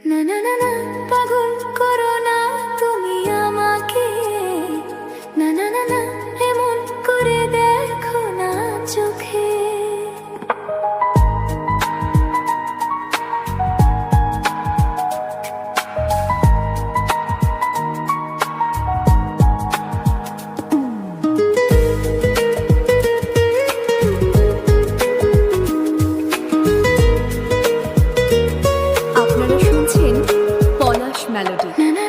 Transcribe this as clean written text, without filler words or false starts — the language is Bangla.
না না না না, পাগল করো না তুমি আমাকে। না না না না, এমন করে দেখো না চোখে। আপনারা শুনছেন পলাশ মেলোডি। না না